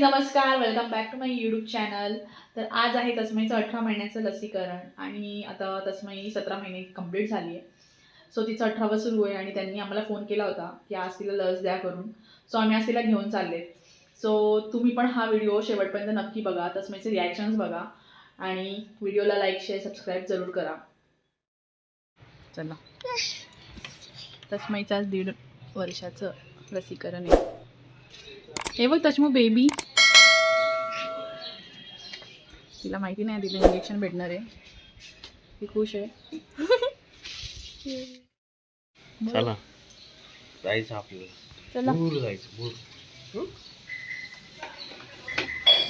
नमस्कार, welcome back to my YouTube channel. तर आज आहे तस्मईचं 18 महिन्याचं लसीकरण आणि आता तस्मई 17 महिने कंप्लीट झाली आहे. सो तिचं 18वं सुरू आहे आणि त्यांनी आम्हाला फोन केला होता की आज तिला लस द्या करून. सो आम्ही आज तिला घेऊन चालले. सो तुम्ही पण हा व्हिडिओ शेवटपर्यंत नक्की बघा, तस्मईचे रिॲक्शन्स बघा आणि व्हिडिओला लाईक शेअर सबस्क्राईब जरूर करा. चला, तस्मईचं आज 1.5 वर्षाचं लसीकरण आहे. हे बघ तश्मू बेबी, तिला माहिती नाही तिला इंजेक्शन भेटणार आहे. ती खुश आहे. चला जायचं आपल्याला. चला दूर जायचं, दूर.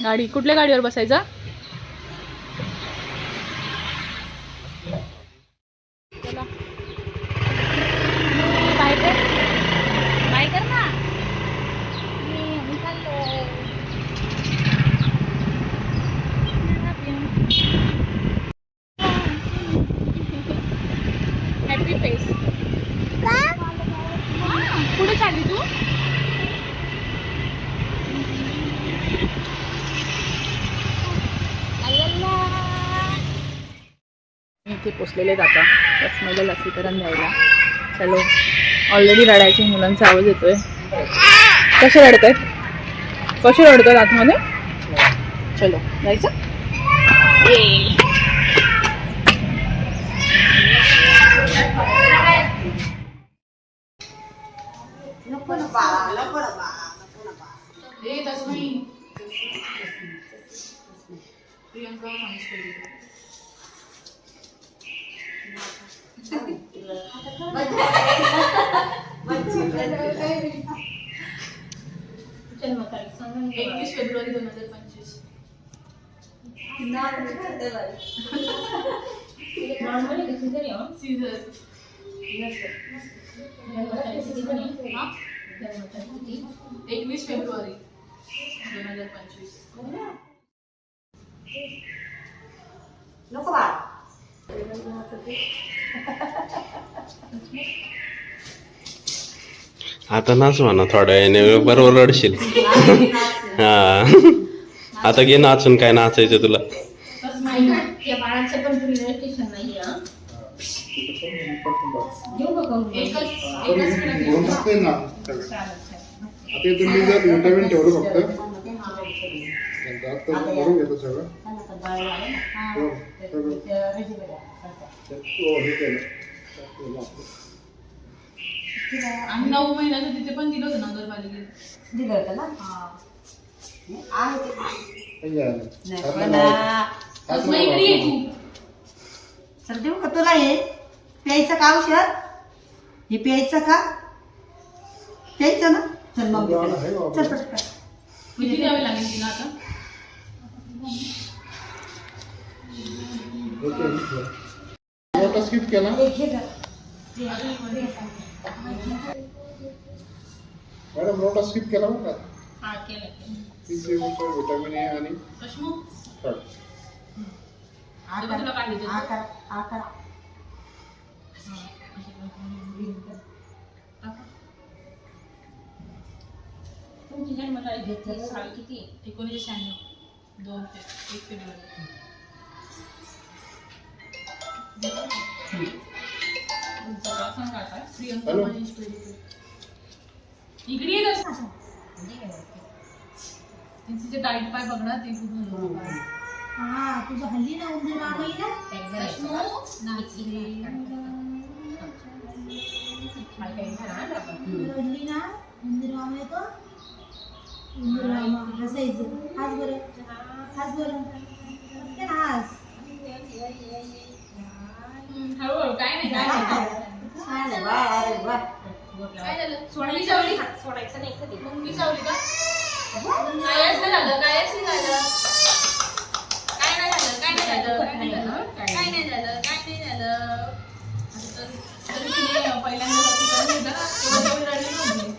गाडी, कुठल्या गाडीवर बसायचा? चला बाय कर, बाय कर ना. Happy face. कुठे चालली तू? इथे पोचलेले जाता तस्मईला लसीकरण द्यायला. चलो, ऑलरेडी रडायची मुलांचा आवाज येतोय. कसे रडत आहेत, कसे रडत आहेत आतमध्ये? चलो जायचं. प्रियंका फेब्रुवारी 2025. सीझर 21 फेब्रुवारी 2025. नको बा. आता नाच म्हणा थोड्या वेळाने, बरोबर रडशील. हा, आता घे नाचून. काय नाचायचं तुला? बाळाचं पण प्रिव्हेंटेशन नाही. तुम्ही जर विटामिन ठेवलं फक्त करून घेतो सगळं. आणि 9 महिन्याचं तिथे पण दिलं होतं नगरपालिकेत. दिलं होतं ना. सर देऊ का तुला? हे प्यायचं का औषध? हे प्यायचं का? प्यायचं ना. चल मग चल पटकन. किती द्यावे लागेल तिला आता? मोठा स्किप केला. मॅडम नोटा स्किप केला बरं का. विटामिन ए आणि तुमची जन्मतारीख घेतली साल किती? 1996. 2 फेब्रुवारी. हॅलो. इकडे येत तिचे टाईट पाय बघणार ते कुठून. हा तुझं हल्ली ना उंदीर मागायला रडली ना. उंदीर मामा येतो. उंदीर मामा हसायचं. हाच बरं, हाच बरं, हाच. हळूहळू. काय नाही, काय झालं? सोडली चावली. सोडायचं नाही कधी. मग मी चावली का? कायच नाही झालं, कायच नाही झालं. काय नाही झालं, काय नाही झालं, काय नाही झालं, काय नाही झालं, काय नाही झालं. तरी तिने पहिल्यांदा लसीकरण घेतलं ना, तेव्हा तेवढी रडली नव्हती.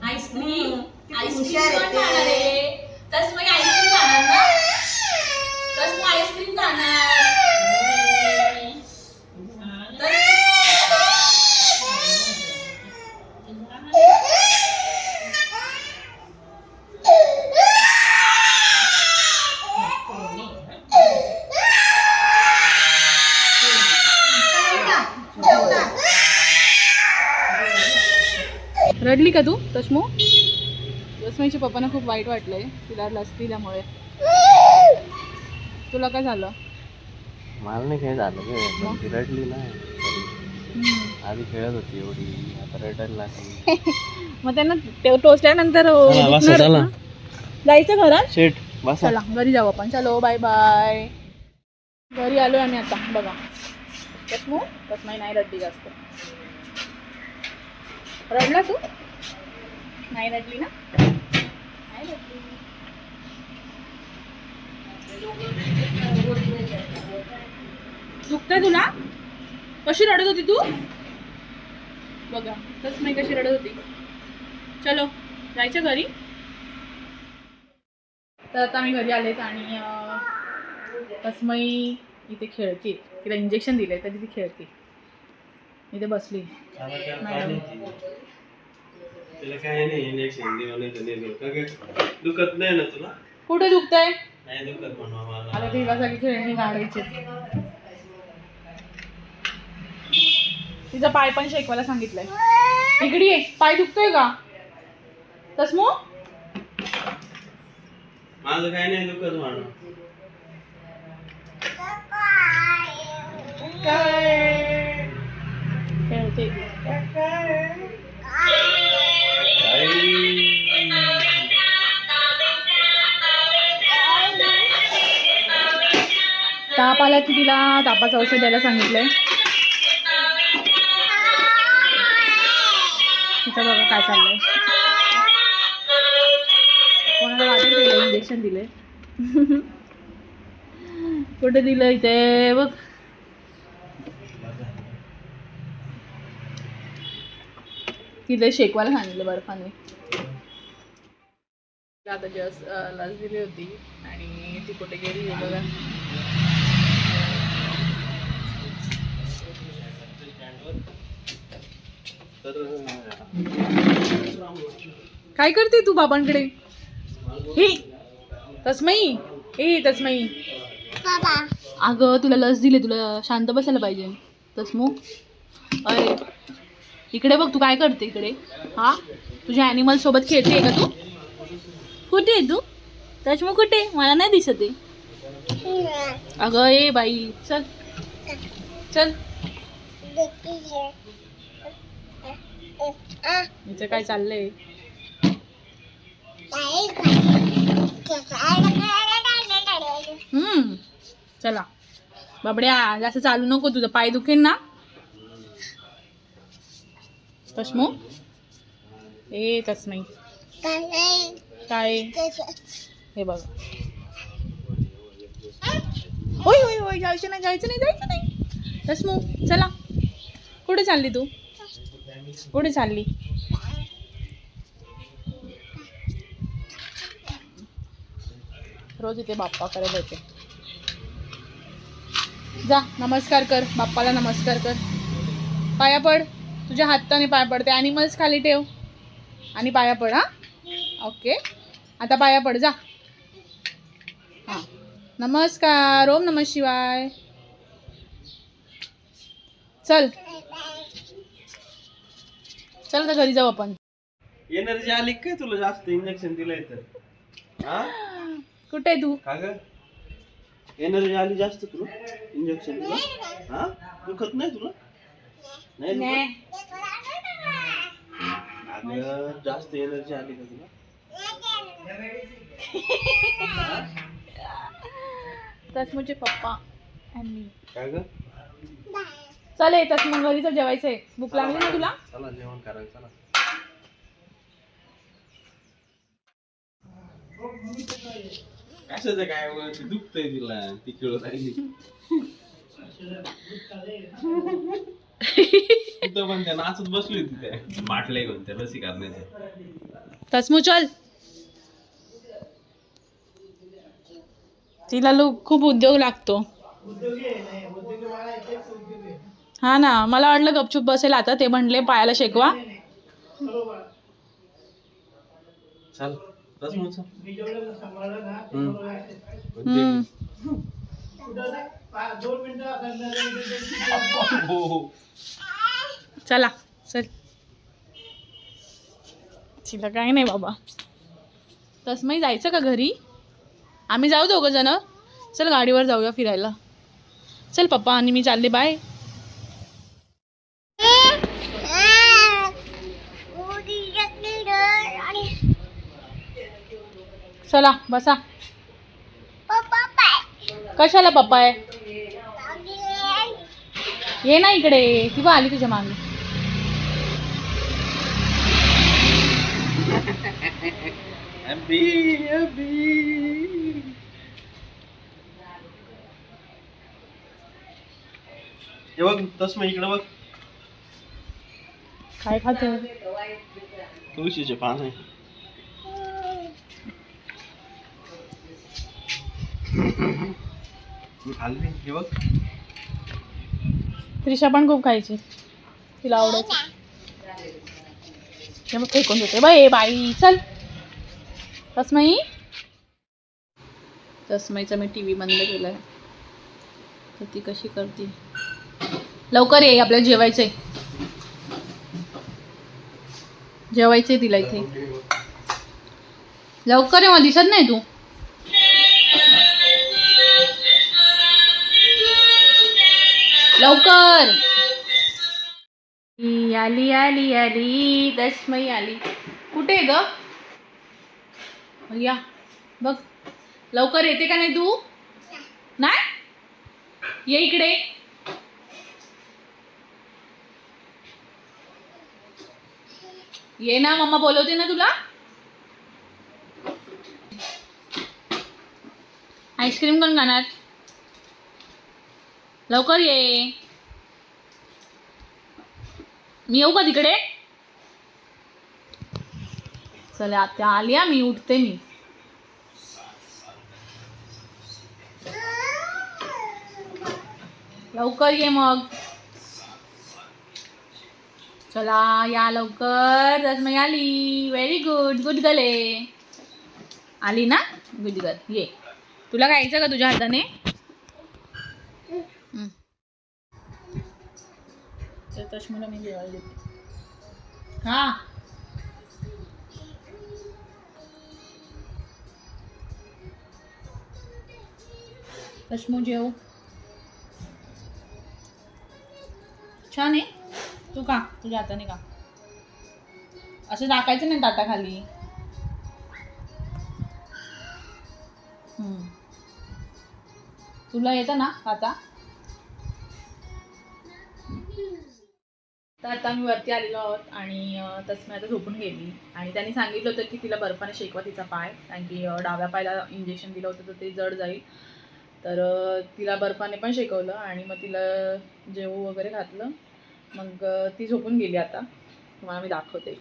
आईस्क्रीम हुशार आहे ते. खाणार आहे. तस्मै आईस्क्रीम खाणार ना? तस्मै आईस्क्रीम खाणार. रडली का तू तस्मू? तस्मईच्या पप्पांना खूप वाईट वाटलंय तिला लस दिल्यामुळे. तुला काय झालं? मला नाही काय झालं ग, ती रडली ना. आधी खेळत होती एवढी, आता रडायला लागली. मग त्यांना टोचल्यानंतर दुखणारच ना. जायचं घरात? शेट बसा. चला घरी जाऊ आपण. चलो बाय बाय. घरी आलोय आम्ही आता. बघा तस्मू, तस्मई नाही रडली जास्त. रडला तू? नाही रडली ना? नाही रडली. दुखतंय तुला? कशी रडत होती तू? बघा तस्मई कशी रडत होती. चलो जायचं घरी. तर आता आम्ही घरी आलेत आणि तस्मई इथे खेळते. तिला इंजेक्शन दिले तर ती खेळते. इथे बसली. तिला काय नाही इंजेक्शन दुखत नाही ना तुला? कुठे दुखतंय? नाही दुखत म्हणून मला. आता तिला सगळी खेळणी काढायची. तिचा पाय पण शेकवायला सांगितलंय. इकडे ये. पाय दुखतोय का तस्मू? माझं काय नाही दुखत म्हणून. खेळते. ताप आला की तिला तापाचं औषध द्यायला सांगितलंय. तिचं बघा काय चाललंय. कोणाला वाटेल दिलं इंजेक्शन दिले. कुठे दिलं? इथे बघ. तिला शेकवायला सांगितलं बर्फाने. आता जस्ट लस दिली होती आणि ती कुठे गेली आहे बघा. काय करते तू बाबांकडे? हे तस्मई, ए तस्मई, अगं तुला लस दिली, तुला शांत बसायला पाहिजे. तस्मू अरे इकडे बघ. तू काय करते इकडे? हा तुझ्या ॲनिमल सोबत खेळते का तू? कुठे आहे तू? तस्मू कुठे? मला नाही दिसत आहे. अगं ए बाई चल चल. हिचं काय चाललंय? चला बाबड्या जास्त चालू नको, तुझं पाय दुखेल ना. तस्मू ए तस्मई काय हे बघ. होय होय होय जायचं नाही जायचं नाही जायचं नाही. तस्मू चला. कुठे चालली तू? कुठे चालली? रोज इथे बाप्पा करत होते. जा नमस्कार कर बाप्पाला. नमस्कार कर. पाया पड. तुझ्या हाताने पाया पड. ते ॲनिमल्स खाली ठेव आणि पाया पड. हां ओके. आता पाया पड जा. हां नमस्कार. ओम नमः शिवाय. चल चल तर घरी जाऊ आपण. एनर्जी आली काय तुला? जास्त इंजेक्शन दिलंय तर. हा कुठे आहे तू? का ग? एनर्जी आली जास्त तुला इंजेक्शन दिलं? हा दुखत नाही तुला? नाही दुखत? अगं जास्त एनर्जी आली का तुला? तस्मूचे पप्पा आणि काय ग? चल येतच मग घरी तर जेवायचंय. भूक लागली ना तुला? चला जेवण करायला चला. कशाचं काय दुखतंय तिला? ती खेळत राहिली. तिथं पण त्या नाचत बसली होती त्या बाटल्या घेऊन त्या लसी करण्याच्या. तसमू चल. तिला खूप उद्योग लागतो. हा ना, मला वाटलं गपचूप बसेल आता. ते म्हणले पायाला शेकवा. चल तसमू चल. चला चल. तिला काय नाही बाबा. तसमही जायचं का घरी? आम्ही जाऊ दोघं जण. चल गाडीवर जाऊया फिरायला. चल पप्पा आणि मी चालले. बाय. चला बसा. कशाला पप्पा आहे? ये ना इकडे. ती बा आली तुझ्या मागे. हे बघ तसं इकडे बघ. काय खाते? तुळशीचे पान आहे. मी खाल्ली. हे बघ. त्रिशा पण खूप खायची. तिला आवडायचं. हे मग फेकून देते बाई. बाई चल. तस्मई. तस्मईचा मी TV बंद केलाय. तर ती कशी करते. लवकर ये, आपल्याला जेवायचंय. जेवायचंय तिला इथे. लवकर ये, मला दिसत नाही तू. लवकर. आली आली आली. तस्मई आली. कुठे ग? या बघ. लवकर येते का नाही तू? नाही ये इकडे. ये ना, मम्मा बोलवते ना तुला. आईस्क्रीम कोण खाणार? लवकर ये. मी येऊ का तिकडे? चला आता आली. मी उठते. मी लवकर ये मग. चला या लवकर. तस्मई आली. Very good. गुड गले. आली ना? Good girl. ये. तुला काय यायचं का तुझ्या हाताने? तस्मूला मी जेवायला देते. हा तस्मू जेव. छान आहे. तू का तुझ्या हाताने का? असं टाकायचं नाही ताटाखाली. तुला येतं ना आता? तर आता मी वरती आलेलो आहोत आणि तस्मई आता झोपून गेली. आणि त्यांनी सांगितलं होतं की तिला बर्फाने शेकवा तिचा पाय. कारण की डाव्या पायाला इंजेक्शन दिलं होतं तर ते जड जाईल. तर तिला बर्फाने पण शेकवलं आणि मग तिला जेवू वगैरे घातलं. मग ती झोपून गेली. आता तुम्हाला मी दाखवते.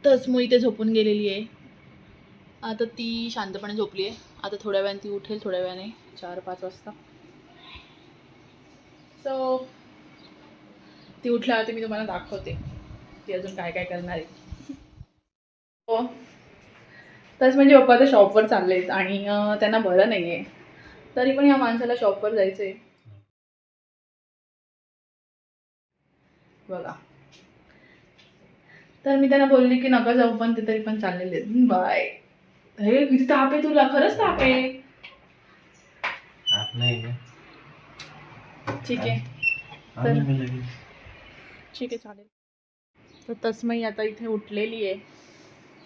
तस्मई इथे झोपून गेलेली आहे. आता ती शांतपणे झोपली आहे. आता थोड्या वेळाने ती उठेल. थोड्या वेळाने 4-5 वाजता. सो ती उठल्यावरती मी तुम्हाला दाखवते ती अजून काय काय करणार आहे. हो तसं म्हणजे पप्पा आता शॉपवर चालले आहेत आणि त्यांना बरं नाही आहे. तरी पण या माणसाला शॉपवर जायचं आहे. बघा. तर मी त्यांना बोलली की नका जाऊ पण ते तरी पण चाललेले आहेत. बाय. हे किती ताप आहे तुला? खरंच ताप आहे? नाही. ठीक आहे. तर ठीक आहे चालेल. तर तस्मई आता इथे उठलेली आहे.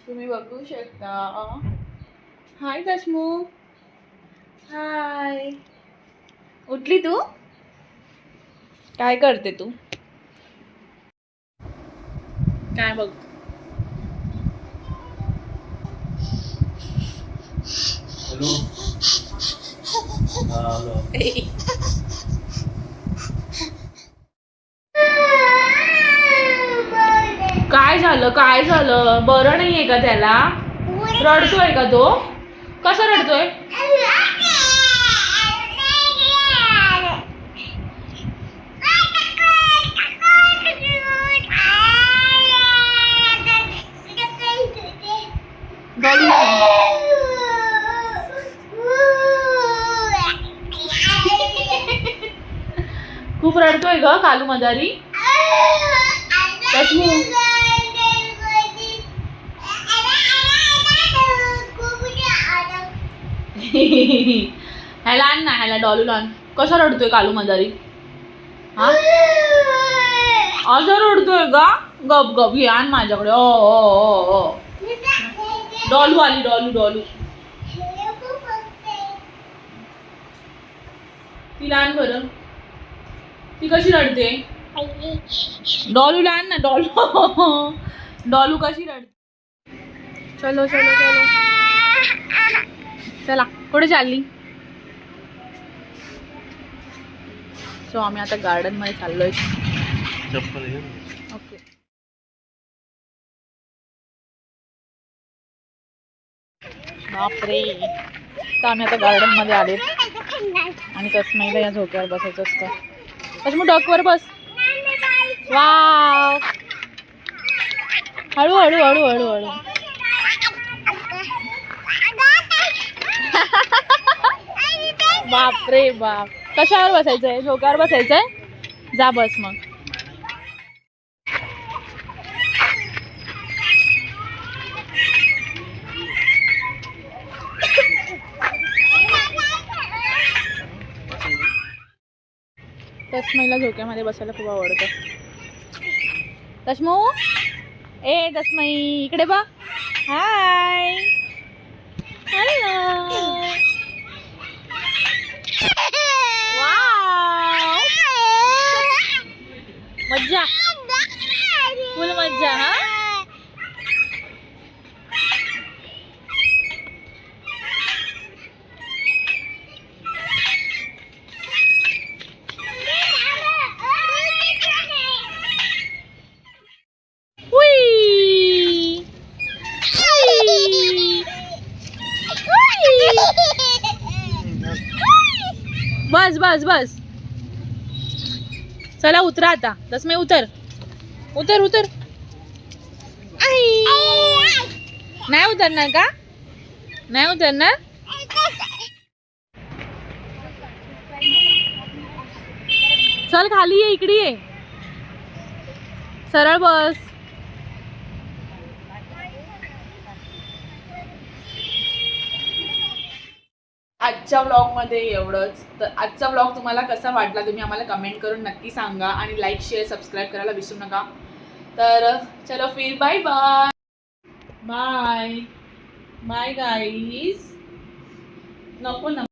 तुम्ही बघू शकता. हाय तस्मू. हाय. उठली तू? काय करते तू? काय बघ. हॅलो. आलो. काय झालं काय झालं? बरं नाहीये का त्याला? रडतोय का तो? कसा रडतोय? डॉली खूप रडतोय ग कालू मदारी. रश्मू ह्याला आण ना, ह्याला डॉलूला आण. कसा रडतोय कालू मदारी? हा असं रडतोय का? गप गप हे आण माझ्याकडे. ओ ओ ओ डॉलू आली, डॉलू डॉलू. तिला आण बरं. ती कशी रडते? डॉलूला आण ना. डॉलू डॉलू कशी रडते? चलो चलो चलो चला. कुठे चालली? सो आम्ही आता गार्डन मध्ये चाललोय. चप्पल घे. ओके. बापरे. तर आम्ही आता गार्डन मध्ये आले आणि तस्मैला या झोक्यावर बसायचं असतं. तसं मग डॉकवर बस. वाव. हळू हळू हळू हळू हळू. बापरे बाप. कशावर बसायचंय? झोक्यावर बसायचंय. जा बस मग. तस्मैला झोक्यामध्ये बसायला खूप आवडतं. तस्मू ए तस्मै इकडे बघ. Hi hello. वाव मज्जा फुल मज्जा. हा बस बस बस. चला उतरा आता. तस्मै उतर उतर उतर. नाही उतरणार का? नाही उतरणार? चल खाली ये. इकडे ये. सरळ बस. आजच्या व्लॉगमध्ये एवढंच. तर आजचा व्लॉग तुम्हाला कसा वाटला तुम्ही आम्हाला कमेंट करून नक्की सांगा आणि लाईक शेअर सबस्क्राईब करायला विसरू नका. तर चलो फिर bye bye. Bye bye guys. नको ना.